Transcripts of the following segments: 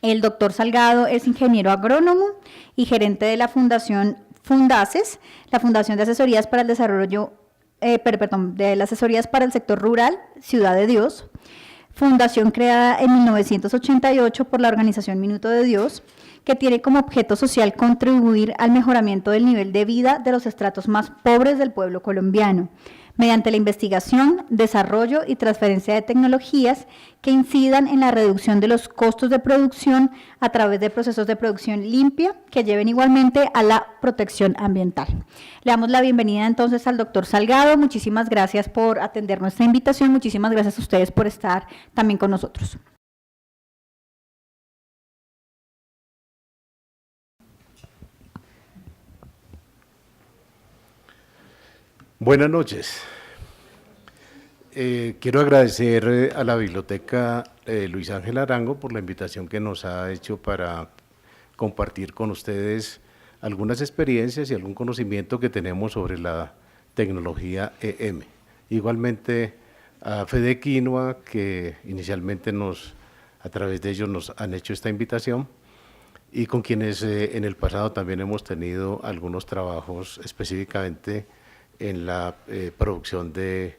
El doctor Salgado es ingeniero agrónomo y gerente de la Fundación Fundaces, la Fundación de Asesorías para el Desarrollo, de las Asesorías para el Sector Rural, Ciudad de Dios, fundación creada en 1988 por la organización Minuto de Dios, que tiene como objeto social contribuir al mejoramiento del nivel de vida de los estratos más pobres del pueblo colombiano, mediante la investigación, desarrollo y transferencia de tecnologías que incidan en la reducción de los costos de producción a través de procesos de producción limpia que lleven igualmente a la protección ambiental. Le damos la bienvenida entonces al doctor Salgado. Muchísimas gracias por atender nuestra invitación. Muchísimas gracias a ustedes por estar también con nosotros. Buenas noches. Quiero agradecer a la Biblioteca Luis Ángel Arango por la invitación que nos ha hecho para compartir con ustedes algunas experiencias y algún conocimiento que tenemos sobre la tecnología EM. Igualmente a Fede Quinoa, que inicialmente a través de ellos nos han hecho esta invitación, y con quienes en el pasado también hemos tenido algunos trabajos específicamente en la producción de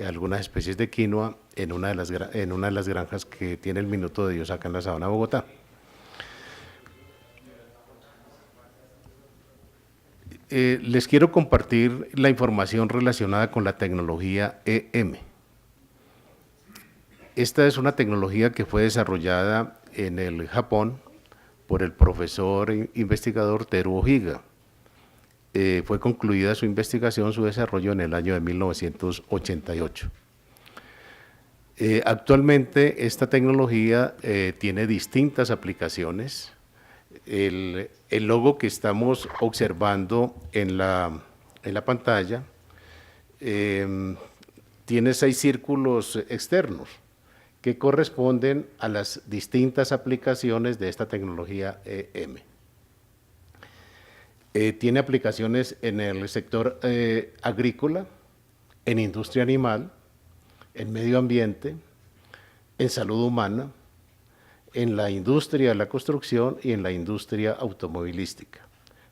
algunas especies de quinoa en una de las granjas que tiene el Minuto de Dios acá en la Sabana, Bogotá. Les quiero compartir la información relacionada con la tecnología EM. Esta es una tecnología que fue desarrollada en el Japón por el profesor e investigador Teruo Higa. Fue concluida su investigación, su desarrollo en el año de 1988. Actualmente esta tecnología tiene distintas aplicaciones. El logo que estamos observando en la pantalla tiene 6 círculos externos que corresponden a las distintas aplicaciones de esta tecnología EM. Tiene aplicaciones en el sector agrícola, en industria animal, en medio ambiente, en salud humana, en la industria de la construcción y en la industria automovilística.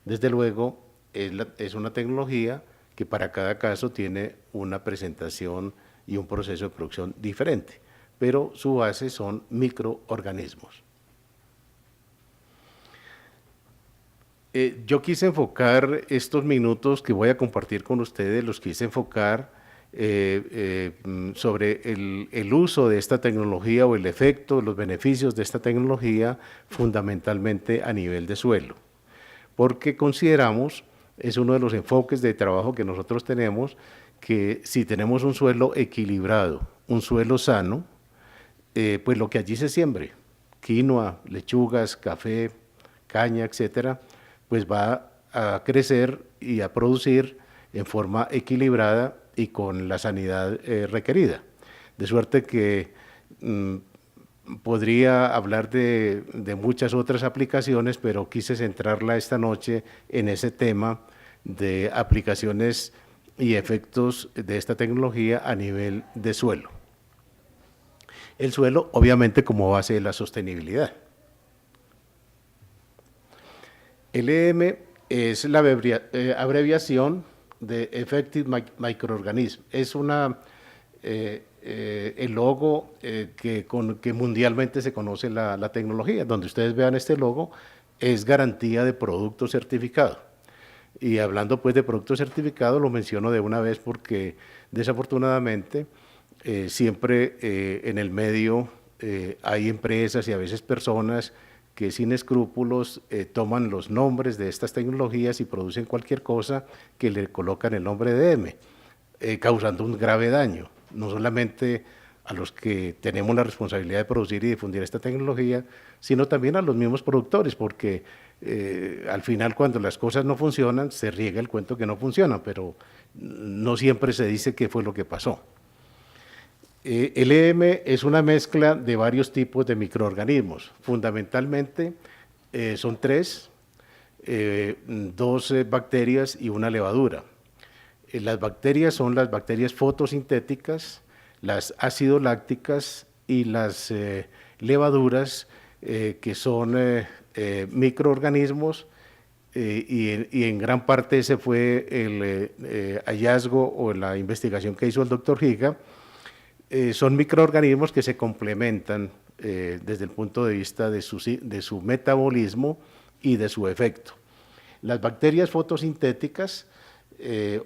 Desde luego, es una tecnología que para cada caso tiene una presentación y un proceso de producción diferente, pero su base son microorganismos. Yo quise enfocar estos minutos que voy a compartir con ustedes, los quise enfocar sobre el uso de esta tecnología o el efecto, los beneficios de esta tecnología fundamentalmente a nivel de suelo, porque consideramos, es uno de los enfoques de trabajo que nosotros tenemos, que si tenemos un suelo equilibrado, un suelo sano, pues lo que allí se siembre, quinoa, lechugas, café, caña, etcétera, pues va a crecer y a producir en forma equilibrada y con la sanidad requerida. De suerte que podría hablar de muchas otras aplicaciones, pero quise centrarla esta noche en ese tema de aplicaciones y efectos de esta tecnología a nivel de suelo. El suelo, obviamente, como base de la sostenibilidad. El EM es la abreviación de Effective Microorganism. Es el logo que mundialmente se conoce la tecnología. Donde ustedes vean este logo, es garantía de producto certificado. Y hablando pues de producto certificado, lo menciono de una vez porque desafortunadamente siempre en el medio hay empresas y a veces personas que sin escrúpulos toman los nombres de estas tecnologías y producen cualquier cosa que le colocan el nombre de EM, causando un grave daño, no solamente a los que tenemos la responsabilidad de producir y difundir esta tecnología, sino también a los mismos productores, porque al final cuando las cosas no funcionan, se riega el cuento que no funcionan, pero no siempre se dice qué fue lo que pasó. El EM es una mezcla de varios tipos de microorganismos. Fundamentalmente son 3, 2 bacterias y una levadura. Las bacterias son las bacterias fotosintéticas, las ácido-lácticas y las levaduras que son microorganismos, y en gran parte ese fue el hallazgo o la investigación que hizo el doctor Higa. Son microorganismos que se complementan desde el punto de vista de su metabolismo y de su efecto. Las bacterias fotosintéticas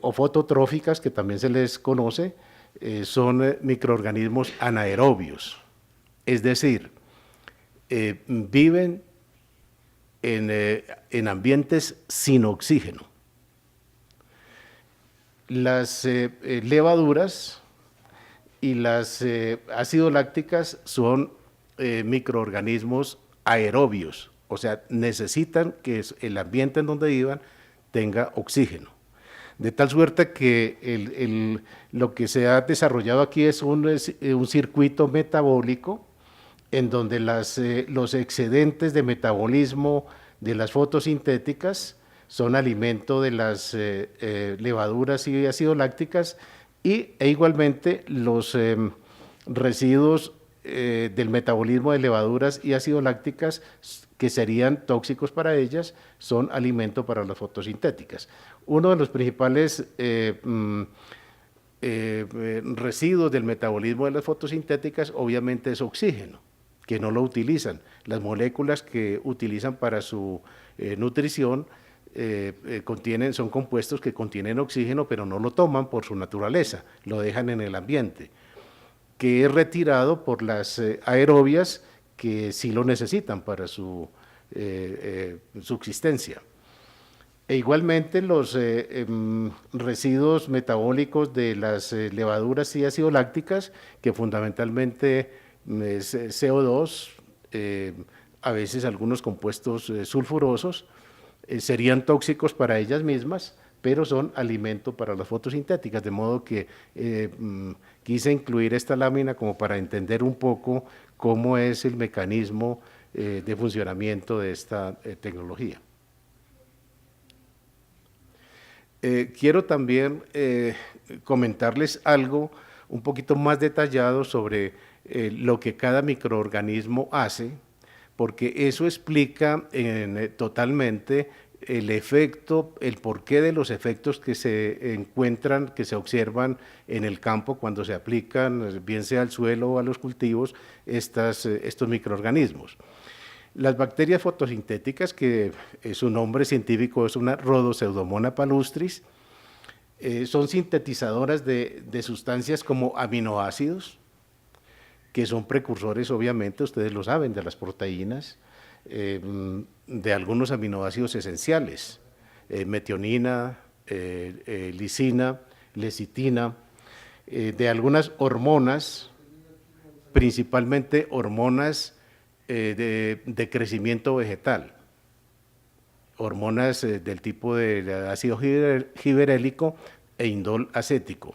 o fototróficas, que también se les conoce, son microorganismos anaerobios, es decir, viven en ambientes sin oxígeno. Las levaduras y las ácidos lácticas son microorganismos aerobios, o sea, necesitan que el ambiente en donde vivan tenga oxígeno. De tal suerte que lo que se ha desarrollado aquí es un circuito metabólico en donde los excedentes de metabolismo de las fotosintéticas son alimento de las levaduras y ácidos lácticas, e igualmente los residuos del metabolismo de levaduras y ácidos lácticas que serían tóxicos para ellas son alimento para las fotosintéticas. Uno de los principales residuos del metabolismo de las fotosintéticas obviamente es oxígeno, que no lo utilizan. Las moléculas que utilizan para su nutrición son compuestos que contienen oxígeno, pero no lo toman por su naturaleza, lo dejan en el ambiente, que es retirado por las aerobias que sí lo necesitan para su subsistencia. E igualmente los residuos metabólicos de las levaduras y ácidos lácticas, que fundamentalmente es CO2, a veces algunos compuestos sulfurosos, serían tóxicos para ellas mismas, pero son alimento para las fotosintéticas, de modo que quise incluir esta lámina como para entender un poco cómo es el mecanismo de funcionamiento de esta tecnología. Quiero también comentarles algo un poquito más detallado sobre lo que cada microorganismo hace, porque eso explica totalmente el efecto, el porqué de los efectos que se encuentran, que se observan en el campo cuando se aplican, bien sea al suelo o a los cultivos, estos microorganismos. Las bacterias fotosintéticas, que su nombre científico es una Rhodopseudomonas palustris, son sintetizadoras de sustancias como aminoácidos, que son precursores, obviamente, ustedes lo saben, de las proteínas, de algunos aminoácidos esenciales, metionina, lisina, lecitina, de algunas hormonas, principalmente hormonas de crecimiento vegetal, hormonas del tipo de ácido giberélico e indol acético,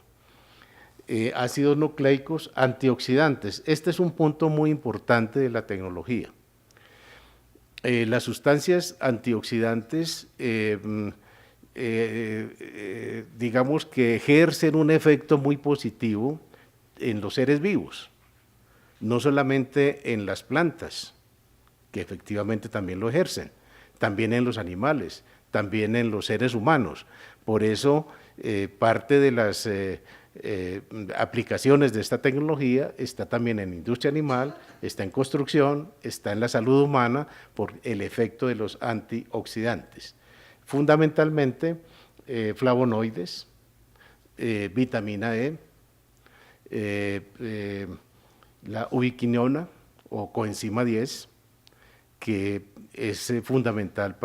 ácidos nucleicos, antioxidantes. Este es un punto muy importante de la tecnología. Las sustancias antioxidantes, digamos que ejercen un efecto muy positivo en los seres vivos, no solamente en las plantas, que efectivamente también lo ejercen, también en los animales, también en los seres humanos. Por eso, parte de las aplicaciones de esta tecnología está también en industria animal, está en construcción, está en la salud humana por el efecto de los antioxidantes. Fundamentalmente, flavonoides, vitamina E, la ubiquinona o coenzima 10, que es fundamental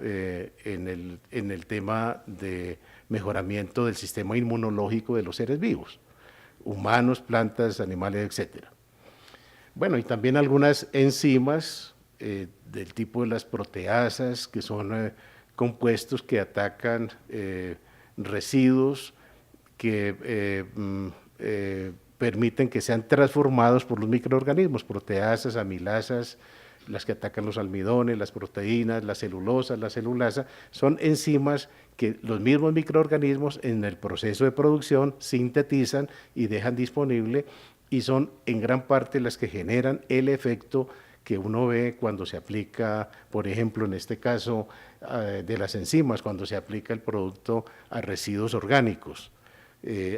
en el tema de mejoramiento del sistema inmunológico de los seres vivos, humanos, plantas, animales, etc. Bueno, y también algunas enzimas del tipo de las proteasas, que son compuestos que atacan residuos que permiten que sean transformados por los microorganismos, proteasas, amilasas, las que atacan los almidones, las proteínas, la celulosa, la celulasa, son enzimas que los mismos microorganismos en el proceso de producción sintetizan y dejan disponible, y son en gran parte las que generan el efecto que uno ve cuando se aplica, por ejemplo, en este caso de las enzimas, cuando se aplica el producto a residuos orgánicos,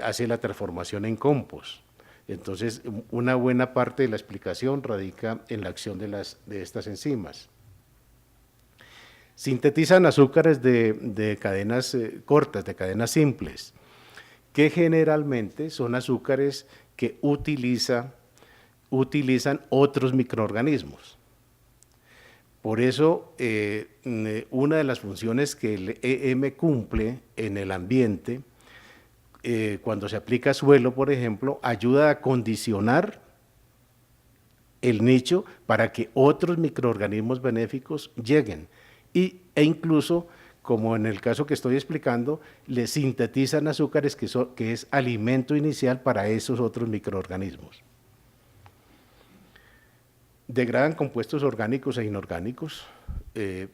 hace la transformación en compost. Entonces, una buena parte de la explicación radica en la acción de estas enzimas. Sintetizan azúcares de cadenas cortas, de cadenas simples, que generalmente son azúcares que utilizan otros microorganismos. Por eso, una de las funciones que el EM cumple en el ambiente, cuando se aplica a suelo, por ejemplo, ayuda a condicionar el nicho para que otros microorganismos benéficos lleguen e incluso, como en el caso que estoy explicando, le sintetizan azúcares que es alimento inicial para esos otros microorganismos. Degradan compuestos orgánicos e inorgánicos.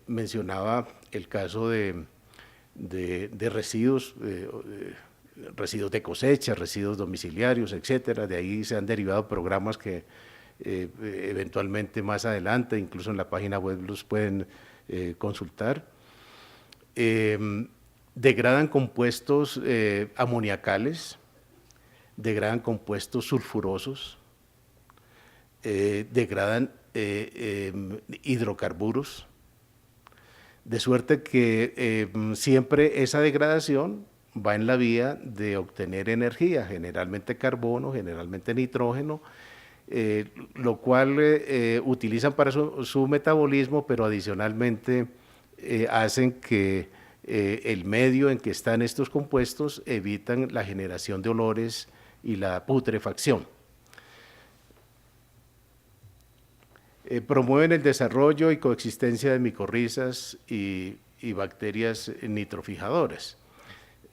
Mencionaba el caso de residuos, residuos de cosecha, residuos domiciliarios, etcétera. De ahí se han derivado programas que eventualmente más adelante, incluso en la página web, los pueden consultar. Degradan compuestos amoniacales, degradan compuestos sulfurosos, degradan hidrocarburos, de suerte que siempre esa degradación va en la vía de obtener energía, generalmente carbono, generalmente nitrógeno, lo cual utilizan para su metabolismo, pero adicionalmente hacen que el medio en que están estos compuestos evitan la generación de olores y la putrefacción. Promueven el desarrollo y coexistencia de micorrizas y bacterias nitrofijadoras.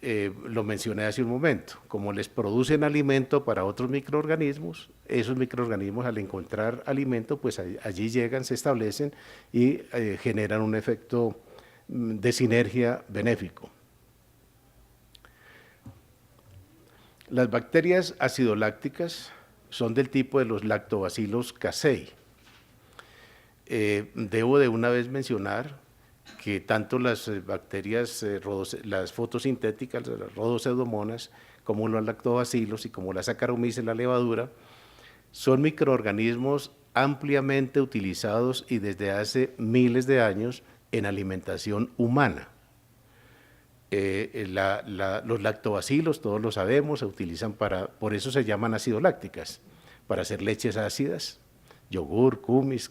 Lo mencioné hace un momento, como les producen alimento para otros microorganismos, esos microorganismos al encontrar alimento, pues allí llegan, se establecen y generan un efecto de sinergia benéfico. Las bacterias acidolácticas son del tipo de los lactobacillus casei. Debo de una vez mencionar que tanto las bacterias, las fotosintéticas, las rodopseudomonas, como los lactobacilos y como la Saccharomyces, la levadura, son microorganismos ampliamente utilizados y desde hace miles de años en alimentación humana. Los lactobacilos, todos lo sabemos, se utilizan por eso se llaman acidolácticas, para hacer leches ácidas, yogur, kumis,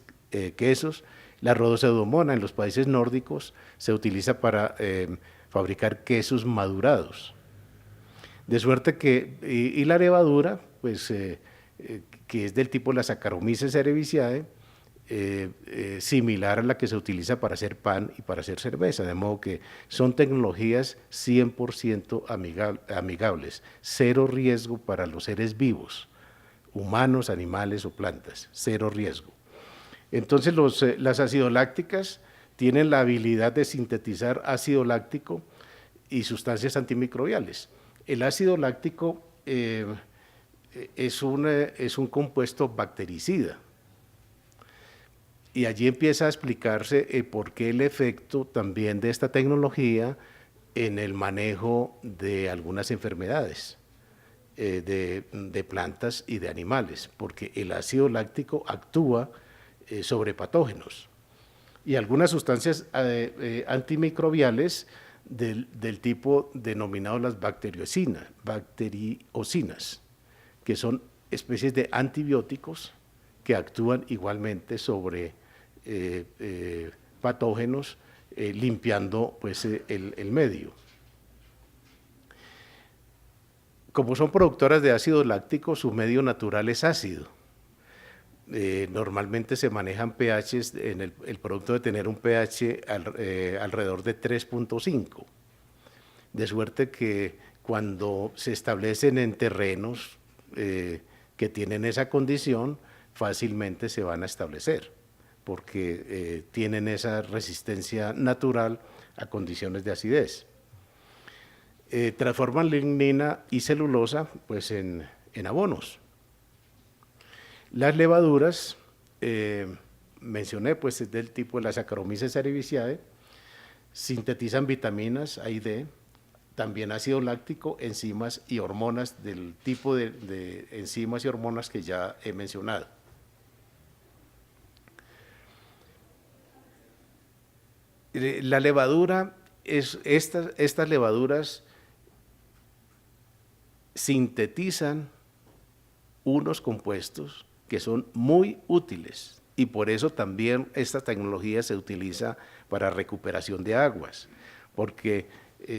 quesos. La rodopseudomona en los países nórdicos se utiliza para fabricar quesos madurados. De suerte que, y la levadura, pues, que es del tipo de la Saccharomyces cerevisiae, similar a la que se utiliza para hacer pan y para hacer cerveza, de modo que son tecnologías 100% amigables, cero riesgo para los seres vivos, humanos, animales o plantas, cero riesgo. Entonces las acidolácticas tienen la habilidad de sintetizar ácido láctico y sustancias antimicrobiales. El ácido láctico es un compuesto bactericida y allí empieza a explicarse por qué el efecto también de esta tecnología en el manejo de algunas enfermedades de plantas y de animales, porque el ácido láctico actúa sobre patógenos y algunas sustancias antimicrobiales del tipo denominado las bacteriocinas, que son especies de antibióticos que actúan igualmente sobre patógenos, limpiando pues, el medio. Como son productoras de ácido láctico, su medio natural es ácido. Normalmente se manejan pHs, el producto de tener un pH alrededor de 3.5, de suerte que cuando se establecen en terrenos que tienen esa condición, fácilmente se van a establecer, porque tienen esa resistencia natural a condiciones de acidez. Transforman lignina y celulosa pues, en abonos. Las levaduras mencioné, pues es del tipo de la Saccharomyces cerevisiae, sintetizan vitaminas A y D, también ácido láctico, enzimas y hormonas del tipo de enzimas y hormonas que ya he mencionado. La levadura, estas levaduras sintetizan unos compuestos que son muy útiles y por eso también esta tecnología se utiliza para recuperación de aguas, porque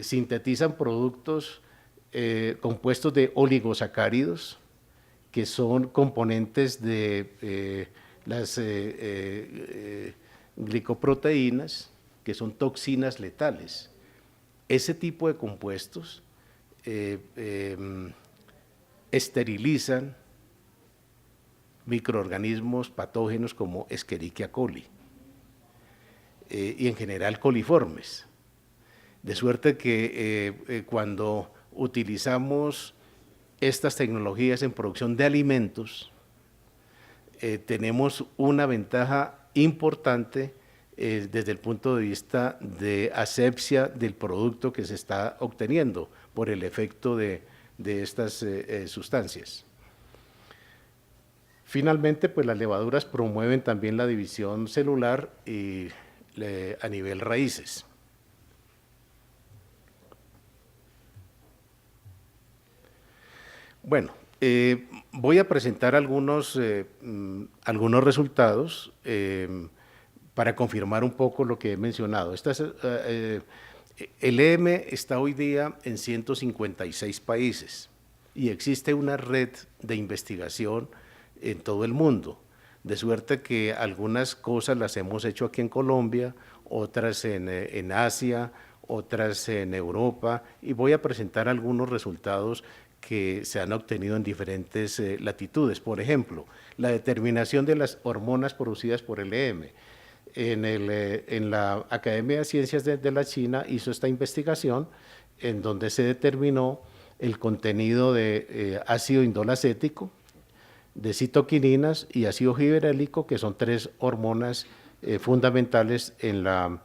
sintetizan productos compuestos de oligosacáridos, que son componentes de las glicoproteínas, que son toxinas letales. Ese tipo de compuestos esterilizan microorganismos patógenos como Escherichia coli y en general coliformes. De suerte que cuando utilizamos estas tecnologías en producción de alimentos, tenemos una ventaja importante desde el punto de vista de asepsia del producto que se está obteniendo por el efecto de estas sustancias. Finalmente, pues las levaduras promueven también la división celular y a nivel raíces. Bueno, voy a presentar algunos resultados para confirmar un poco lo que he mencionado. El EM está hoy día en 156 países y existe una red de investigación en todo el mundo, de suerte que algunas cosas las hemos hecho aquí en Colombia, otras en Asia, otras en Europa, y voy a presentar algunos resultados que se han obtenido en diferentes latitudes. Por ejemplo, la determinación de las hormonas producidas por el EM. En la Academia de Ciencias de la China hizo esta investigación en donde se determinó el contenido de ácido indolacético, de citoquininas y ácido gibberélico, que son tres hormonas fundamentales en la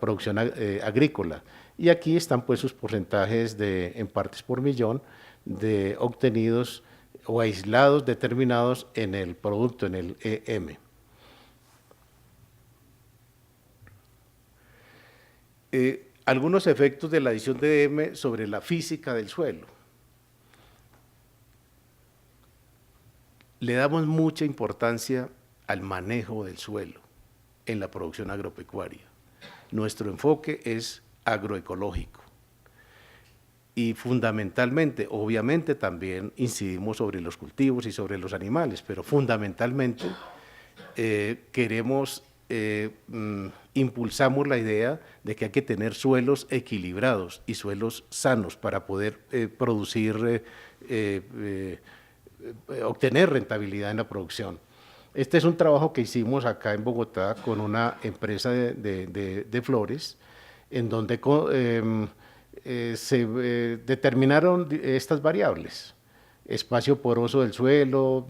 producción agrícola. Y aquí están pues sus porcentajes en partes por millón de obtenidos o aislados determinados en el producto, en el EM. Algunos efectos de la adición de EM sobre la física del suelo. Le damos mucha importancia al manejo del suelo en la producción agropecuaria. Nuestro enfoque es agroecológico y fundamentalmente, obviamente también incidimos sobre los cultivos y sobre los animales, pero fundamentalmente impulsamos la idea de que hay que tener suelos equilibrados y suelos sanos para poder obtener rentabilidad en la producción. Este es un trabajo que hicimos acá en Bogotá con una empresa de flores, en donde se determinaron estas variables: espacio poroso del suelo,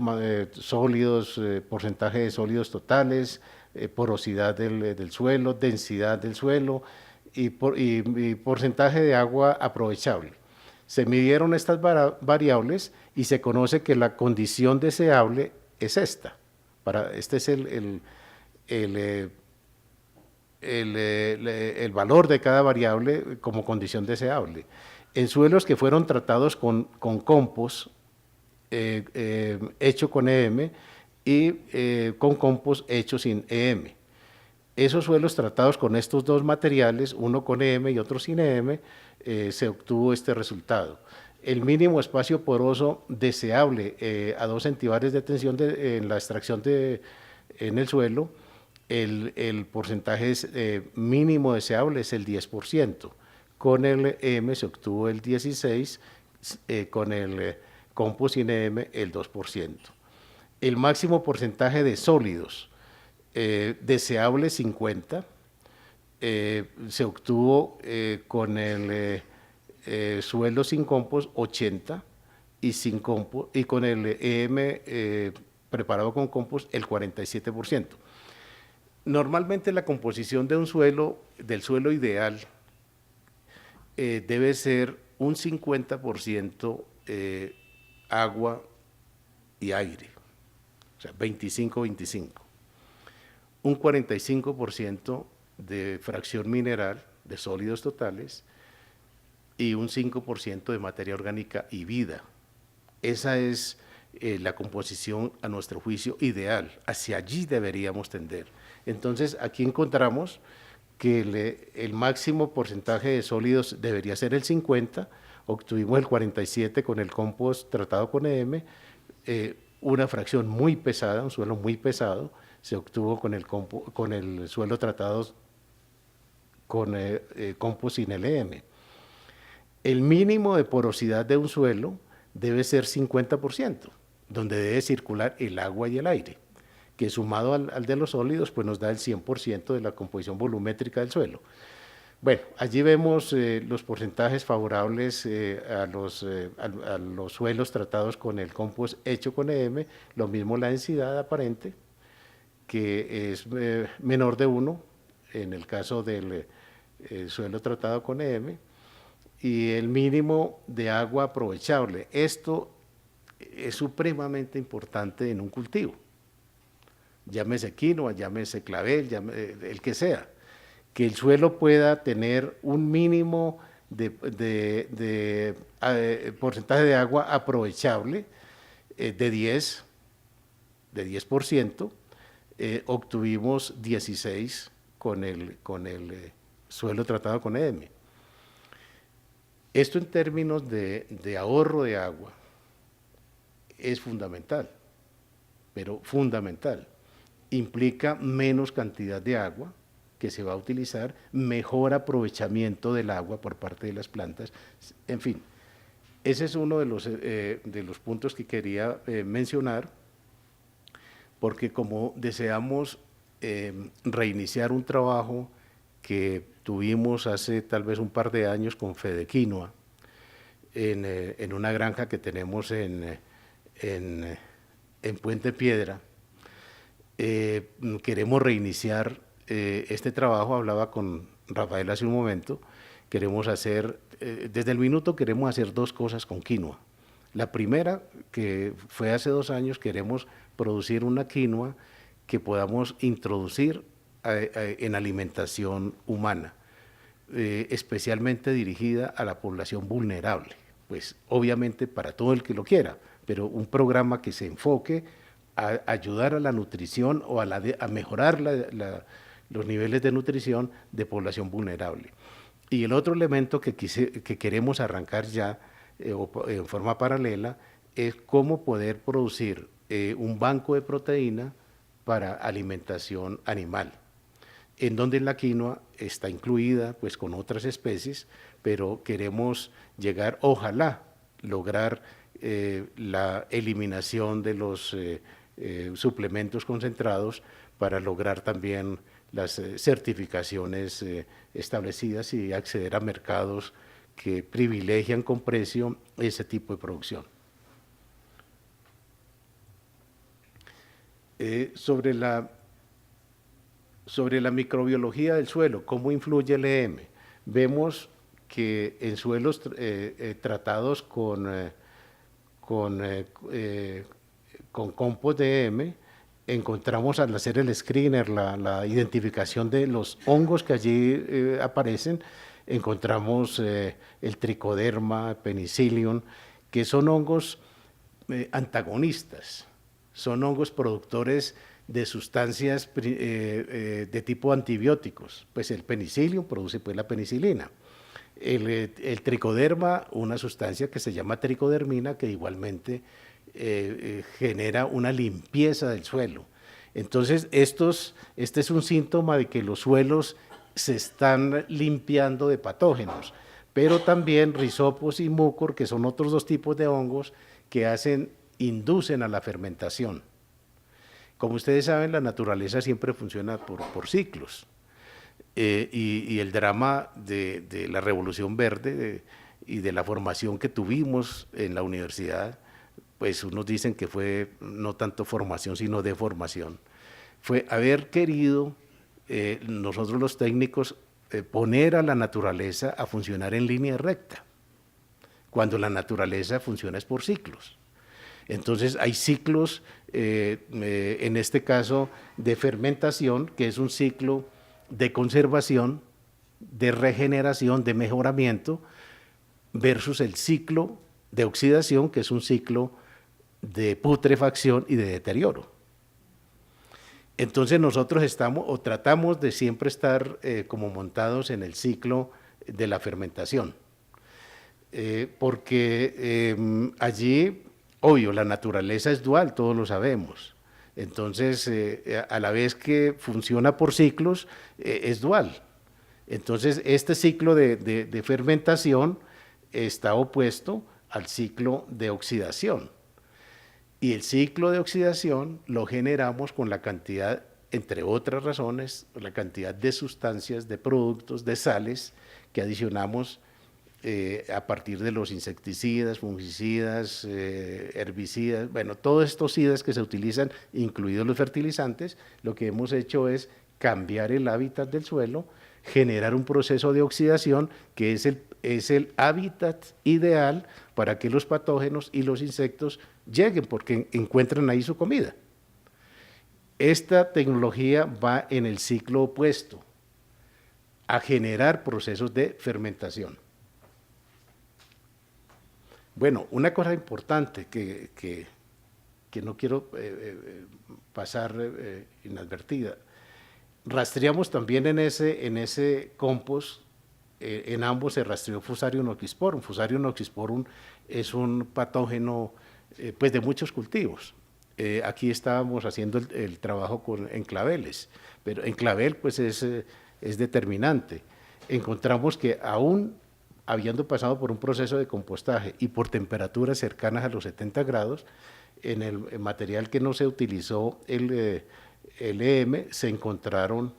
sólidos, porcentaje de sólidos totales, porosidad del suelo, densidad del suelo y porcentaje de agua aprovechable. Se midieron estas variables y se conoce que la condición deseable es esta. Este es el valor de cada variable como condición deseable. En suelos que fueron tratados con compost hecho con EM y con compost hecho sin EM. Esos suelos tratados con estos dos materiales, uno con EM y otro sin EM, se obtuvo este resultado. El mínimo espacio poroso deseable a 2 centibares de tensión en la extracción en el suelo, el porcentaje mínimo deseable es el 10%. Con el EM se obtuvo el 16%, con el compost sin EM el 2%. El máximo porcentaje de sólidos deseable 50%, se obtuvo con el suelo sin compost 80% y con el EM preparado con compost, el 47%. Normalmente la composición de un suelo, del suelo ideal, debe ser un 50% agua y aire, o sea, 25-25. Un 45% de fracción mineral, de sólidos totales, y un 5% de materia orgánica y vida. Esa es la composición, a nuestro juicio, ideal. Hacia allí deberíamos tender. Entonces, aquí encontramos que el máximo porcentaje de sólidos debería ser el 50%, obtuvimos el 47% con el compost tratado con EM, una fracción muy pesada, un suelo muy pesado, se obtuvo con el suelo tratado con compost sin el EM. El mínimo de porosidad de un suelo debe ser 50%, donde debe circular el agua y el aire, que sumado al de los sólidos, pues nos da el 100% de la composición volumétrica del suelo. Bueno, allí vemos los porcentajes favorables a los suelos tratados con el compost hecho con EM, lo mismo la densidad aparente, que es menor de 1 en el caso del suelo tratado con EM, y el mínimo de agua aprovechable. Esto es supremamente importante en un cultivo, llámese quinoa, llámese clavel, el que sea, que el suelo pueda tener un mínimo de porcentaje de agua aprovechable de 10%, obtuvimos 16 con el suelo tratado con EM. Esto en términos de ahorro de agua es fundamental, pero fundamental. Implica menos cantidad de agua que se va a utilizar, mejor aprovechamiento del agua por parte de las plantas, en fin. Ese es uno de los puntos que quería mencionar, porque como deseamos reiniciar un trabajo que tuvimos hace tal vez un par de años con Fedequinoa, en una granja que tenemos en Puente Piedra, queremos reiniciar este trabajo. Hablaba con Rafael hace un momento, queremos hacer, desde el minuto queremos hacer dos cosas con quinoa. La primera, que fue hace 2 años, queremos producir una quinoa que podamos introducir en alimentación humana, especialmente dirigida a la población vulnerable, pues obviamente para todo el que lo quiera, pero un programa que se enfoque a ayudar a la nutrición o a mejorar los niveles de nutrición de población vulnerable. Y el otro elemento que queremos arrancar ya en forma paralela es cómo poder producir un banco de proteína para alimentación animal, en donde la quinoa está incluida pues con otras especies, pero queremos llegar, ojalá, lograr la eliminación de los suplementos concentrados para lograr también las certificaciones establecidas y acceder a mercados que privilegian con precio ese tipo de producción. Sobre la microbiología del suelo, ¿cómo influye el EM? Vemos que en suelos tratados con compost de EM, encontramos al hacer el screener, la identificación de los hongos que allí aparecen, encontramos el tricoderma, penicillium, que son hongos antagonistas, son hongos productores de sustancias de tipo antibióticos. Pues el penicillium produce pues la penicilina. El tricoderma, una sustancia que se llama tricodermina, que igualmente genera una limpieza del suelo. Entonces, este es un síntoma de que los suelos se están limpiando de patógenos, pero también rizopos y mucor, que son otros 2 tipos de hongos que inducen a la fermentación. Como ustedes saben, la naturaleza siempre funciona por ciclos, y el drama de la Revolución Verde y de la formación que tuvimos en la universidad pues unos dicen que fue no tanto formación, sino deformación, fue haber querido nosotros los técnicos poner a la naturaleza a funcionar en línea recta, cuando la naturaleza funciona es por ciclos. Entonces hay ciclos, en este caso de fermentación, que es un ciclo de conservación, de regeneración, de mejoramiento, versus el ciclo de oxidación, que es un ciclo de putrefacción y de deterioro. Entonces nosotros estamos o tratamos de siempre estar como montados en el ciclo de la fermentación, porque allí, obvio, la naturaleza es dual, todos lo sabemos. Entonces, a la vez que funciona por ciclos, es dual. Entonces, este ciclo de fermentación está opuesto al ciclo de oxidación. Y el ciclo de oxidación lo generamos con la cantidad, entre otras razones, la cantidad de sustancias, de productos, de sales que adicionamos a partir de los insecticidas, fungicidas, herbicidas, bueno, todos estos idas que se utilizan, incluidos los fertilizantes, lo que hemos hecho es cambiar el hábitat del suelo, generar un proceso de oxidación que es el hábitat ideal para que los patógenos y los insectos lleguen, porque encuentran ahí su comida. Esta tecnología va en el ciclo opuesto, a generar procesos de fermentación. Bueno, una cosa importante que no quiero pasar inadvertida, rastreamos también en ese compost, en ambos se rastreó Fusarium oxysporum. Fusarium oxysporum es un patógeno pues de muchos cultivos. Aquí estábamos haciendo el trabajo en claveles, pero en clavel pues es determinante. Encontramos que aún habiendo pasado por un proceso de compostaje y por temperaturas cercanas a los 70 grados, en el material que no se utilizó, el EM, se encontraron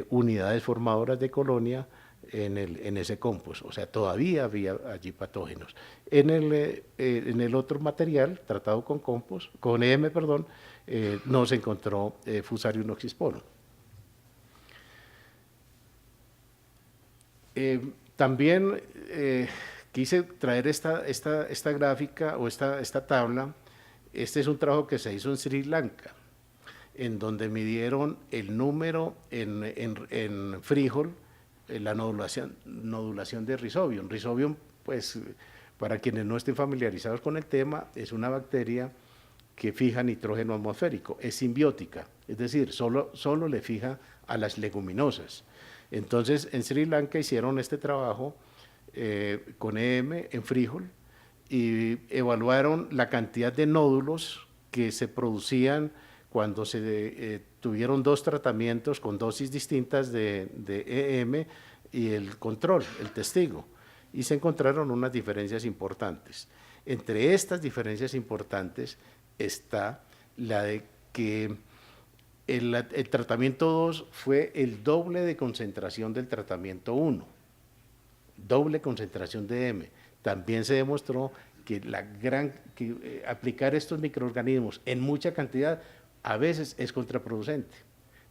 unidades formadoras de colonia en ese compost, o sea, todavía había allí patógenos. En el otro material, tratado con compost, con EM, perdón, no se encontró Fusarium oxysporum. También quise traer esta gráfica o esta tabla. Este es un trabajo que se hizo en Sri Lanka, en donde midieron el número en frijol, la nodulación de Rhizobium. Rhizobium, pues, para quienes no estén familiarizados con el tema, es una bacteria que fija nitrógeno atmosférico, es simbiótica, es decir, solo le fija a las leguminosas. Entonces, en Sri Lanka hicieron este trabajo con EM en frijol y evaluaron la cantidad de nódulos que se producían cuando se tuvieron dos tratamientos con dosis distintas de EM y el control, el testigo, y se encontraron unas diferencias importantes. Entre estas diferencias importantes está la de que el tratamiento 2 fue el doble de concentración del tratamiento 1, doble concentración de EM. También se demostró que aplicar estos microorganismos en mucha cantidad a veces es contraproducente,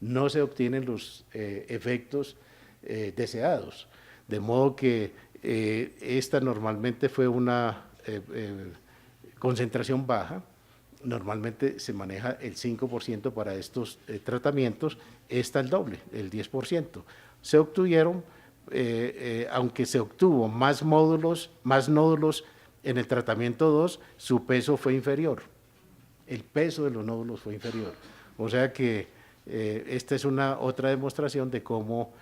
no se obtienen los efectos deseados, de modo que esta normalmente fue una concentración baja, normalmente se maneja el 5% para estos tratamientos, esta el doble, el 10%. Se obtuvieron, aunque se obtuvo más nódulos en el tratamiento 2, su peso fue inferior. El peso de los nódulos fue inferior. O sea que esta es otra demostración de cómo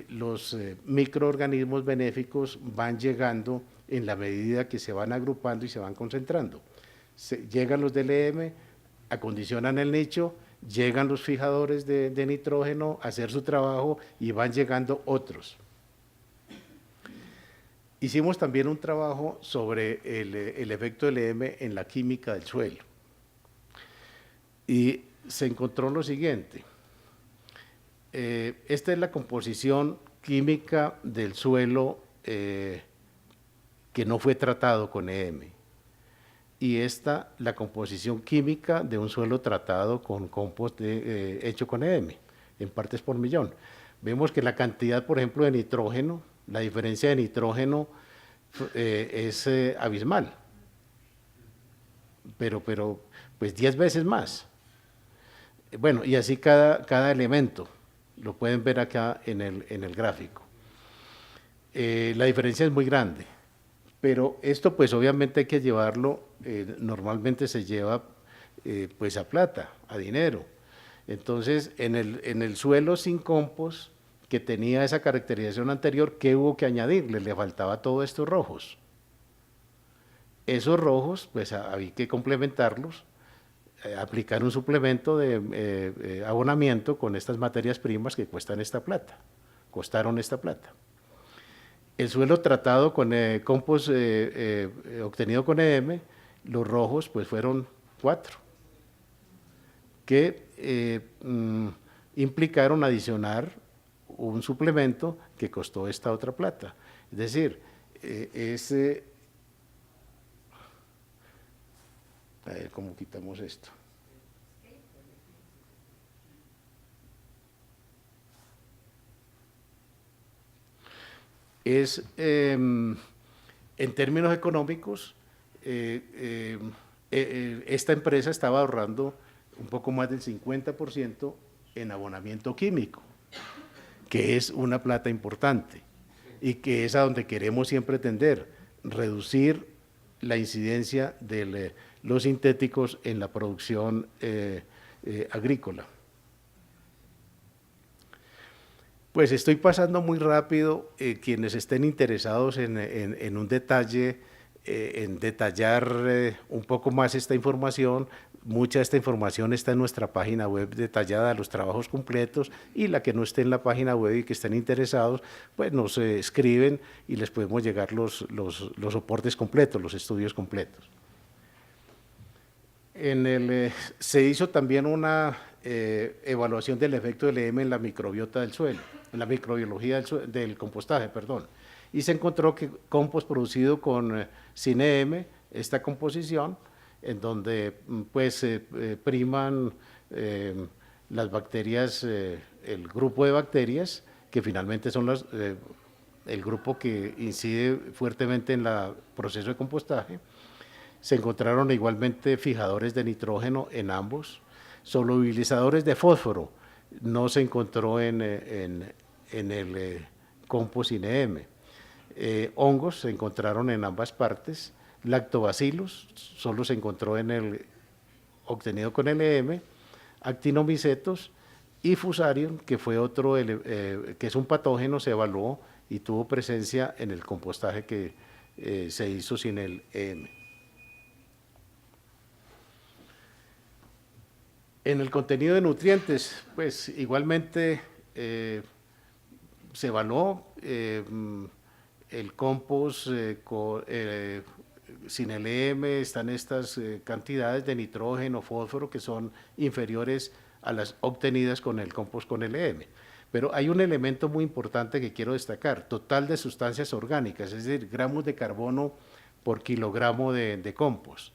los microorganismos benéficos van llegando en la medida que se van agrupando y se van concentrando. Llegan los del EM, acondicionan el nicho, llegan los fijadores de nitrógeno a hacer su trabajo y van llegando otros. Hicimos también un trabajo sobre el efecto del EM en la química del suelo. Y se encontró lo siguiente. Esta es la composición química del suelo que no fue tratado con EM. y esta la composición química de un suelo tratado con compost hecho con EM, en partes por millón. Vemos que la cantidad, por ejemplo, de nitrógeno, la diferencia de nitrógeno es abismal, pero pues 10 veces más. Bueno, y así cada elemento, lo pueden ver acá en el gráfico. La diferencia es muy grande, pero esto pues obviamente hay que llevarlo, normalmente se lleva pues a plata, a dinero. Entonces, en el suelo sin compost, que tenía esa caracterización anterior, ¿qué hubo que añadirle? Le faltaba todos estos rojos. Esos rojos, pues había que complementarlos, aplicar un suplemento de abonamiento con estas materias primas que costaron esta plata. El suelo tratado con compost obtenido con EM, los rojos pues fueron 4, que implicaron adicionar un suplemento que costó esta otra plata. Es decir, a ver cómo quitamos esto. En términos económicos, esta empresa estaba ahorrando un poco más del 50% en abonamiento químico, que es una plata importante y que es a donde queremos siempre tender, reducir la incidencia de los sintéticos en la producción agrícola. Pues estoy pasando muy rápido, quienes estén interesados en un detalle, en detallar un poco más esta información. Mucha de esta información está en nuestra página web detallada, los trabajos completos, y la que no esté en la página web y que estén interesados, pues nos escriben y les podemos llegar los soportes completos, los estudios completos. Se hizo también una evaluación del efecto del EM en la microbiota del suelo, en la microbiología del compostaje, perdón, y se encontró que compost producido sin EM, esta composición, en donde pues priman las bacterias, el grupo de bacterias, que finalmente son el grupo que incide fuertemente en el proceso de compostaje. Se encontraron igualmente fijadores de nitrógeno en ambos, solubilizadores de fósforo, no se encontró en el compost sin EM. Hongos se encontraron en ambas partes, lactobacillus solo se encontró en el obtenido con el EM, actinomicetos y fusarium, que fue otro, que es un patógeno, se evaluó y tuvo presencia en el compostaje que se hizo sin el EM. En el contenido de nutrientes, pues igualmente se evaluó el compost sin el EM, están estas cantidades de nitrógeno, fósforo, que son inferiores a las obtenidas con el compost con el EM. Pero hay un elemento muy importante que quiero destacar: total de sustancias orgánicas, es decir, gramos de carbono por kilogramo de compost.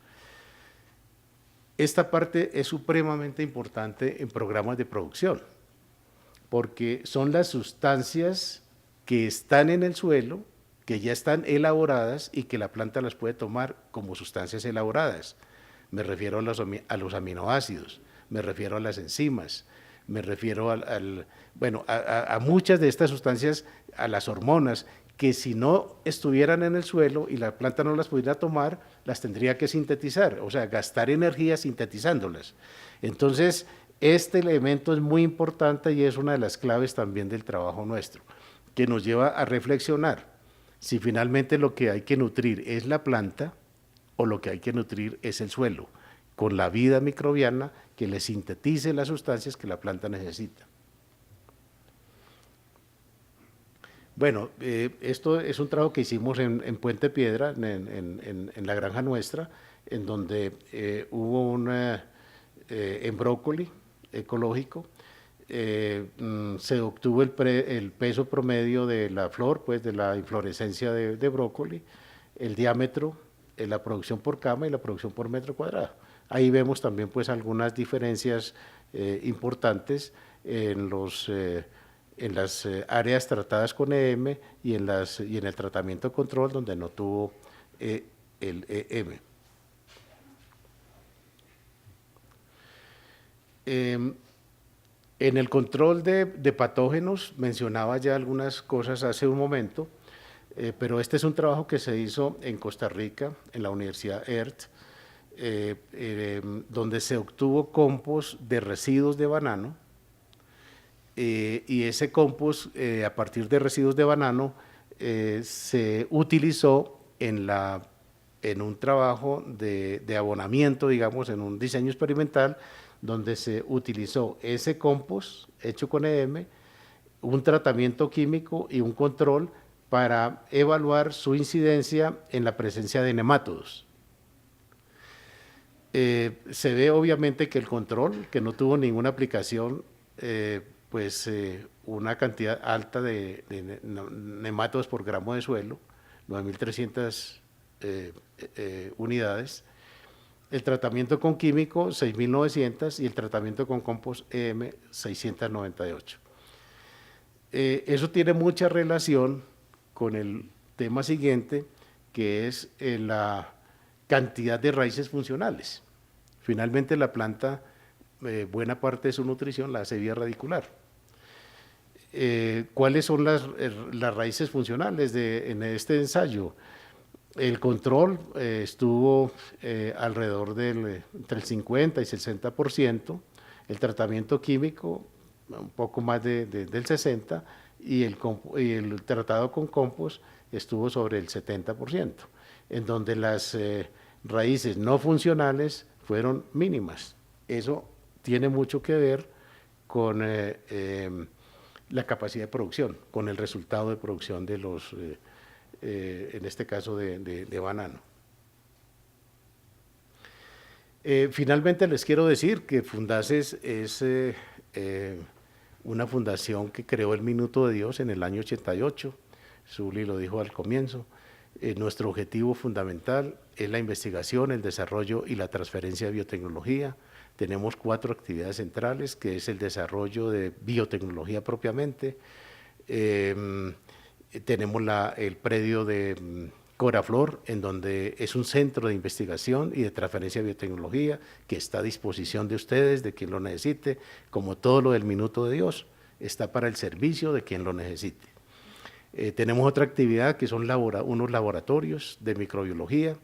Esta parte es supremamente importante en programas de producción, porque son las sustancias que están en el suelo, que ya están elaboradas y que la planta las puede tomar como sustancias elaboradas. Me refiero a los aminoácidos, me refiero a las enzimas, me refiero a muchas de estas sustancias, a las hormonas, que si no estuvieran en el suelo y la planta no las pudiera tomar, las tendría que sintetizar, o sea, gastar energía sintetizándolas. Entonces, este elemento es muy importante y es una de las claves también del trabajo nuestro, que nos lleva a reflexionar si finalmente lo que hay que nutrir es la planta o lo que hay que nutrir es el suelo, con la vida microbiana que le sintetice las sustancias que la planta necesita. Bueno, esto es un trabajo que hicimos en Puente Piedra, en la granja nuestra, en donde hubo en brócoli ecológico, se obtuvo el peso promedio de la flor, pues de la inflorescencia de brócoli, el diámetro la producción por cama y la producción por metro cuadrado. Ahí vemos también pues algunas diferencias importantes en las áreas tratadas con EM y en el tratamiento control donde no tuvo el EM. En el control de patógenos mencionaba ya algunas cosas hace un momento, pero este es un trabajo que se hizo en Costa Rica, en la Universidad ERT, donde se obtuvo compost de residuos de banano, y ese compost, a partir de residuos de banano, se utilizó en un trabajo de abonamiento, digamos, en un diseño experimental, donde se utilizó ese compost hecho con EM, un tratamiento químico y un control para evaluar su incidencia en la presencia de nemátodos. Se ve obviamente que el control, que no tuvo ninguna aplicación, una cantidad alta de nemátodos por gramo de suelo, 9.300 unidades, el tratamiento con químico 6.900 y el tratamiento con compost EM 698. Eso tiene mucha relación con el tema siguiente, que es la cantidad de raíces funcionales. Finalmente la planta, buena parte de su nutrición la hace vía radicular. ¿Cuáles son las raíces funcionales en este ensayo? El control estuvo alrededor entre el 50 y 60%, el tratamiento químico un poco más del 60%, y el tratado con compost estuvo sobre el 70%, en donde las raíces no funcionales fueron mínimas. Eso tiene mucho que ver con la capacidad de producción, con el resultado de producción de los en este caso de banano. Finalmente les quiero decir que Fundaces es una fundación que creó el Minuto de Dios en el año 88, Zuli lo dijo al comienzo. Nuestro objetivo fundamental es la investigación, el desarrollo y la transferencia de biotecnología. Tenemos 4 actividades centrales, que es el desarrollo de biotecnología propiamente, tenemos el predio de Coraflor, en donde es un centro de investigación y de transferencia de biotecnología que está a disposición de ustedes, de quien lo necesite, como todo lo del Minuto de Dios, está para el servicio de quien lo necesite. Tenemos otra actividad que son unos laboratorios de microbiología,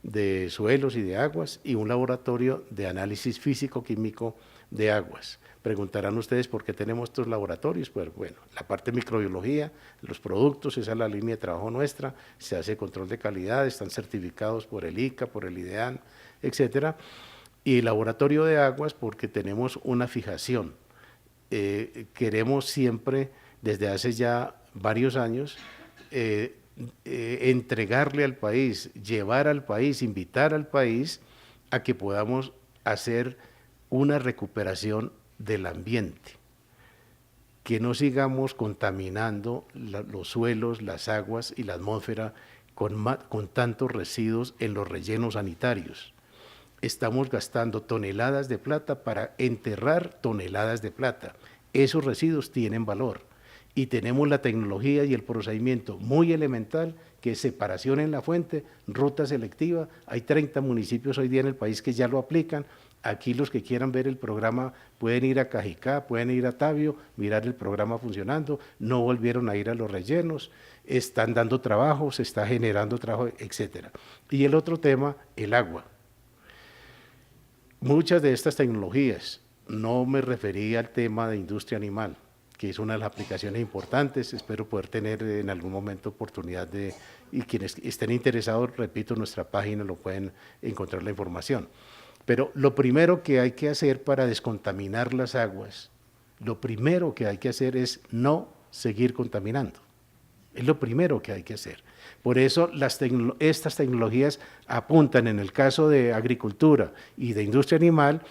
de suelos y de aguas, y un laboratorio de análisis físico-químico de aguas. Preguntarán ustedes por qué tenemos estos laboratorios. Pues bueno, la parte de microbiología, los productos, esa es la línea de trabajo nuestra, se hace control de calidad, están certificados por el ICA, por el IDEAN, etcétera. Y el laboratorio de aguas porque tenemos una fijación. Queremos siempre, desde hace ya varios años, entregarle al país, llevar al país, invitar al país a que podamos hacer una recuperación del ambiente, que no sigamos contaminando los suelos, las aguas y la atmósfera con tantos residuos en los rellenos sanitarios. Estamos gastando toneladas de plata para enterrar toneladas de plata. Esos residuos tienen valor y tenemos la tecnología y el procedimiento muy elemental, que es separación en la fuente, ruta selectiva. Hay 30 municipios hoy día en el país que ya lo aplican. Aquí los que quieran ver el programa pueden ir a Cajicá, pueden ir a Tabio, mirar el programa funcionando, no volvieron a ir a los rellenos, están dando trabajo, se está generando trabajo, etcétera. Y el otro tema, el agua. Muchas de estas tecnologías, no me refería al tema de industria animal, que es una de las aplicaciones importantes, espero poder tener en algún momento oportunidad y quienes estén interesados, repito, en nuestra página lo pueden encontrar la información. Pero lo primero que hay que hacer para descontaminar las aguas, lo primero que hay que hacer es no seguir contaminando. Es lo primero que hay que hacer. Por eso estas tecnologías apuntan, en el caso de agricultura y de industria animal,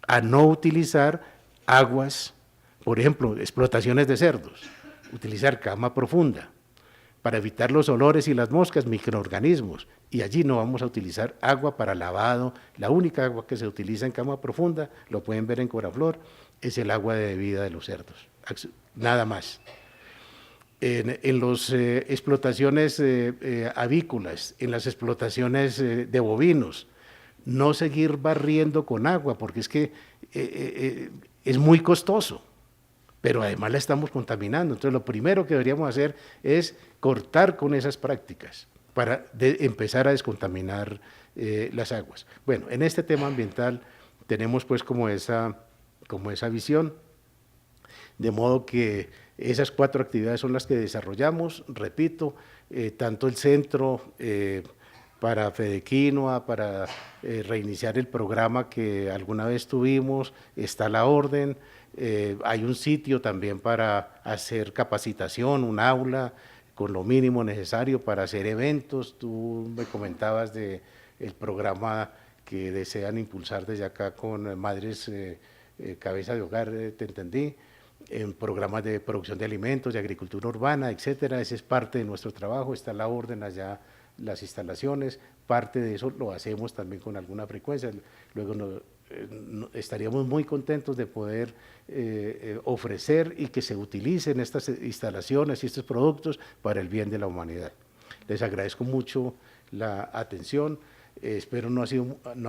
a no utilizar aguas, por ejemplo, explotaciones de cerdos, utilizar cama profunda, para evitar los olores y las moscas, microorganismos, y allí no vamos a utilizar agua para lavado. La única agua que se utiliza en cama profunda, lo pueden ver en Coraflor, es el agua de bebida de los cerdos, nada más. En las explotaciones avícolas, en las explotaciones de bovinos, no seguir barriendo con agua, porque es que es muy costoso, pero además la estamos contaminando. Entonces lo primero que deberíamos hacer es cortar con esas prácticas para empezar a descontaminar las aguas. Bueno, en este tema ambiental tenemos pues como esa visión, de modo que esas 4 actividades son las que desarrollamos, repito, tanto el centro para Fedequinoa, para reiniciar el programa que alguna vez tuvimos, está la orden, hay un sitio también para hacer capacitación, un aula con lo mínimo necesario para hacer eventos. Tú me comentabas del programa que desean impulsar desde acá con madres cabeza de hogar, te entendí, en programas de producción de alimentos, de agricultura urbana, etcétera. Ese es parte de nuestro trabajo, está la orden allá, las instalaciones, parte de eso lo hacemos también con alguna frecuencia. Luego estaríamos muy contentos de poder ofrecer y que se utilicen estas instalaciones y estos productos para el bien de la humanidad. Les agradezco mucho la atención, espero no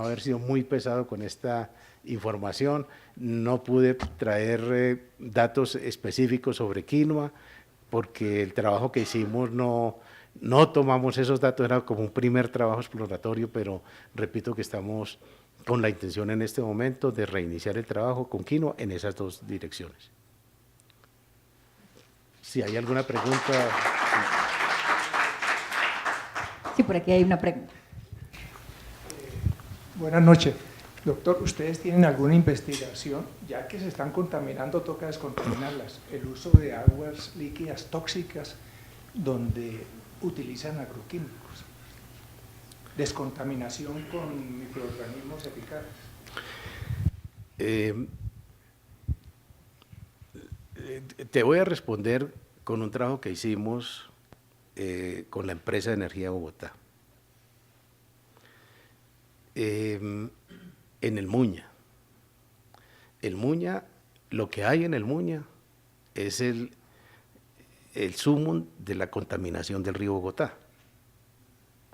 haber sido muy pesado con esta información. No pude traer datos específicos sobre quinoa porque el trabajo que hicimos no tomamos esos datos, era como un primer trabajo exploratorio, pero repito que estamos con la intención en este momento de reiniciar el trabajo con quinoa en esas 2 direcciones. Si hay alguna pregunta. Sí, por aquí hay una pregunta. Buenas noches. Doctor, ¿ustedes tienen alguna investigación? Ya que se están contaminando, toca descontaminarlas. El uso de aguas líquidas tóxicas donde utilizan agroquímicos. Descontaminación con microorganismos eficaces. Te voy a responder con un trabajo que hicimos con la empresa de energía de Bogotá. En el Muña. El Muña, lo que hay en el Muña es el sumum de la contaminación del río Bogotá.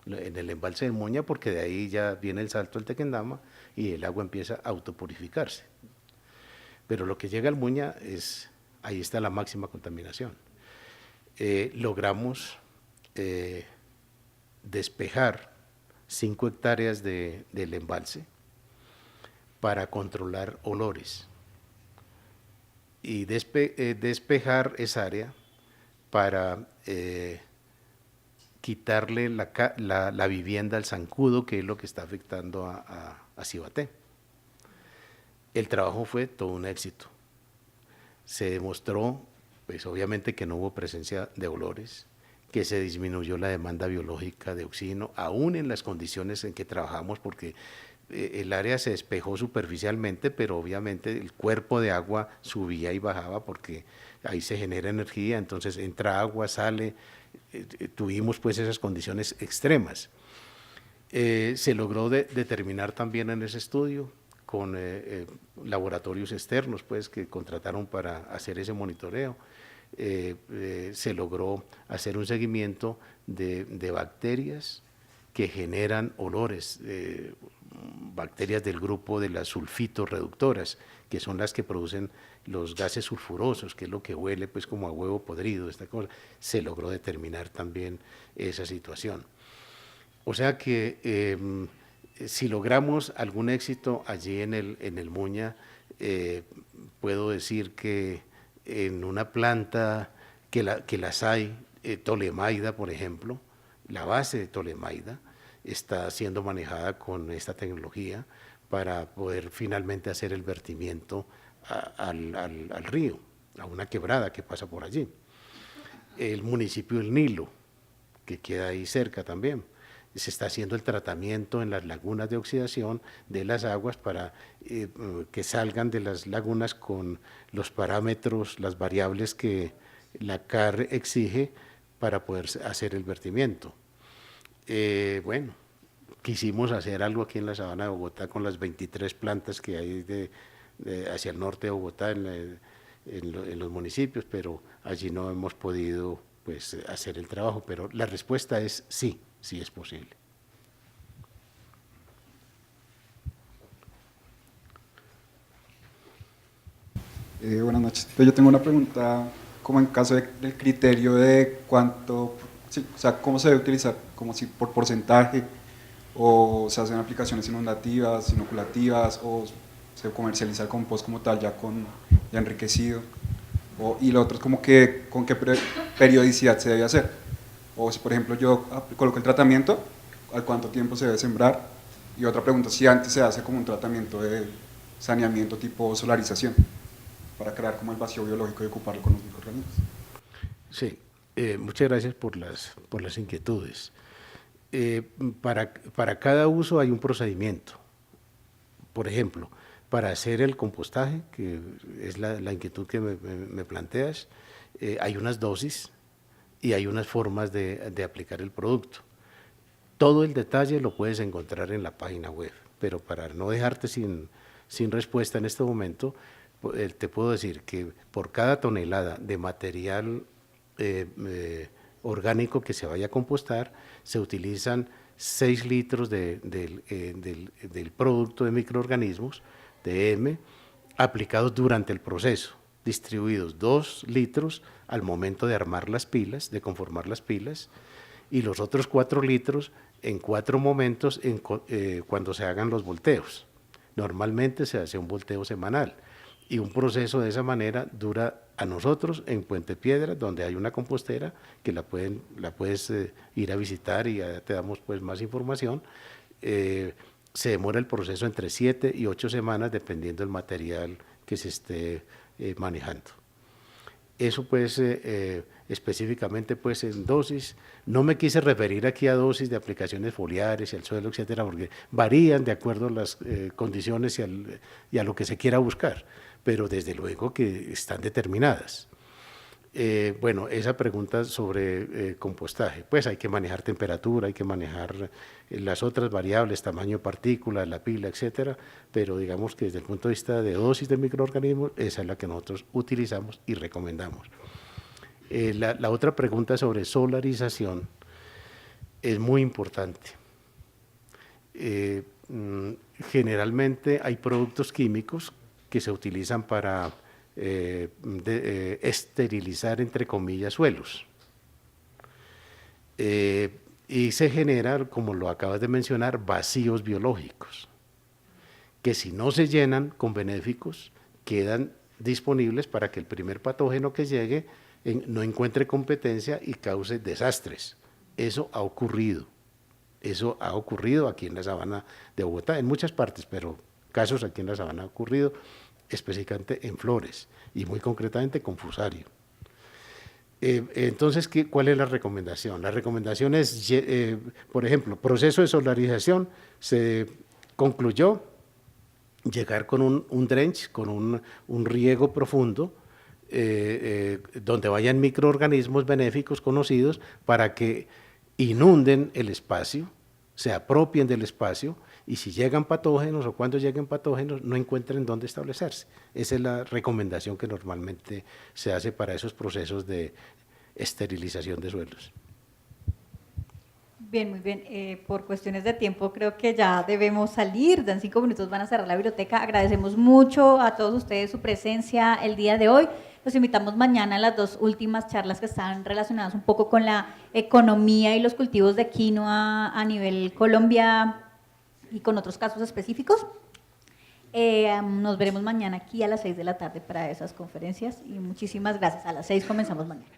En el embalse del Muña, porque de ahí ya viene el salto del Tequendama y el agua empieza a autopurificarse. Pero lo que llega al Muña ahí está la máxima contaminación. Logramos despejar 5 hectáreas del embalse para controlar olores y despejar esa área para quitarle la vivienda al zancudo, que es lo que está afectando a Cibaté. El trabajo fue todo un éxito. Se demostró, pues obviamente, que no hubo presencia de olores, que se disminuyó la demanda biológica de oxígeno, aún en las condiciones en que trabajamos, porque el área se despejó superficialmente, pero obviamente el cuerpo de agua subía y bajaba porque ahí se genera energía, entonces entra agua, sale, tuvimos pues esas condiciones extremas. Se logró determinar también en ese estudio con laboratorios externos pues que contrataron para hacer ese monitoreo. Se logró hacer un seguimiento de bacterias que generan olores, bacterias del grupo de las sulfito-reductoras, que son las que producen los gases sulfurosos, que es lo que huele pues como a huevo podrido, esta cosa. Se logró determinar también esa situación. O sea que si logramos algún éxito allí en el Muña, puedo decir que en una planta que las hay, Tolemaida, por ejemplo, la base de Tolemaida está siendo manejada con esta tecnología para poder finalmente hacer el vertimiento al río, a una quebrada que pasa por allí. El municipio del Nilo, que queda ahí cerca también, se está haciendo el tratamiento en las lagunas de oxidación de las aguas para que salgan de las lagunas con los parámetros, las variables que la CAR exige para poder hacer el vertimiento. Bueno, quisimos hacer algo aquí en la Sabana de Bogotá con las 23 plantas que hay hacia el norte de Bogotá, en los municipios, pero allí no hemos podido pues, hacer el trabajo, pero la respuesta es sí, sí es posible. Buenas noches. Yo tengo una pregunta como en caso del criterio de cuánto, sí, o sea, cómo se debe utilizar, como si por porcentaje, o se hacen aplicaciones inundativas, inoculativas, o se comercializa el compost como tal, ya enriquecido, y lo otro es como que con qué periodicidad se debe hacer. O si, por ejemplo, yo coloco el tratamiento, ¿al cuánto tiempo se debe sembrar? Y otra pregunta, si antes se hace como un tratamiento de saneamiento tipo solarización, para crear como el vacío biológico y ocuparlo con los microorganismos. Sí, muchas gracias por las inquietudes. Para cada uso hay un procedimiento. Por ejemplo, para hacer el compostaje, que es la inquietud que me planteas, hay unas dosis y hay unas formas de aplicar el producto. Todo el detalle lo puedes encontrar en la página web, pero para no dejarte sin respuesta en este momento, te puedo decir que por cada tonelada de material orgánico que se vaya a compostar, se utilizan 6 litros del producto de microorganismos, de M, aplicados durante el proceso, distribuidos 2 litros al momento de armar las pilas, de conformar las pilas, y los otros 4 litros en 4 momentos cuando se hagan los volteos. Normalmente se hace un volteo semanal, y un proceso de esa manera dura a nosotros en Puente Piedra, donde hay una compostera que la puedes ir a visitar y ya te damos pues más información. Se demora el proceso entre 7 y 8 semanas dependiendo del material que se esté manejando. Eso pues específicamente pues en dosis, no me quise referir aquí a dosis de aplicaciones foliares y al suelo, etcétera, porque varían de acuerdo a las condiciones y a lo que se quiera buscar, pero desde luego que están determinadas. Bueno, esa pregunta sobre compostaje, pues hay que manejar temperatura, hay que manejar las otras variables, tamaño de partícula, la pila, etcétera, pero digamos que desde el punto de vista de dosis de microorganismos, esa es la que nosotros utilizamos y recomendamos. La otra pregunta sobre solarización es muy importante. Generalmente hay productos químicos que se utilizan para esterilizar, entre comillas, suelos. Y se genera, como lo acabas de mencionar, vacíos biológicos, que si no se llenan con benéficos, quedan disponibles para que el primer patógeno que llegue no encuentre competencia y cause desastres. Eso ha ocurrido aquí en la Sabana de Bogotá, en muchas partes, pero casos aquí en la Sabana ha ocurrido, específicamente en flores y muy concretamente con fusario. Entonces, ¿cuál es la recomendación? La recomendación es, por ejemplo, proceso de solarización, se concluyó llegar con un drench, con un riego profundo, donde vayan microorganismos benéficos conocidos para que inunden el espacio, se apropien del espacio, y si llegan patógenos o cuando lleguen patógenos no encuentren dónde establecerse. Esa es la recomendación que normalmente se hace para esos procesos de esterilización de suelos. Bien, muy bien. Por cuestiones de tiempo creo que ya debemos salir. En 5 minutos van a cerrar la biblioteca. Agradecemos mucho a todos ustedes su presencia el día de hoy. Los invitamos mañana a las 2 últimas charlas que están relacionadas un poco con la economía y los cultivos de quinoa a nivel Colombia y con otros casos específicos. Nos veremos mañana aquí a las 6 de la tarde para esas conferencias y muchísimas gracias. A las 6 comenzamos mañana.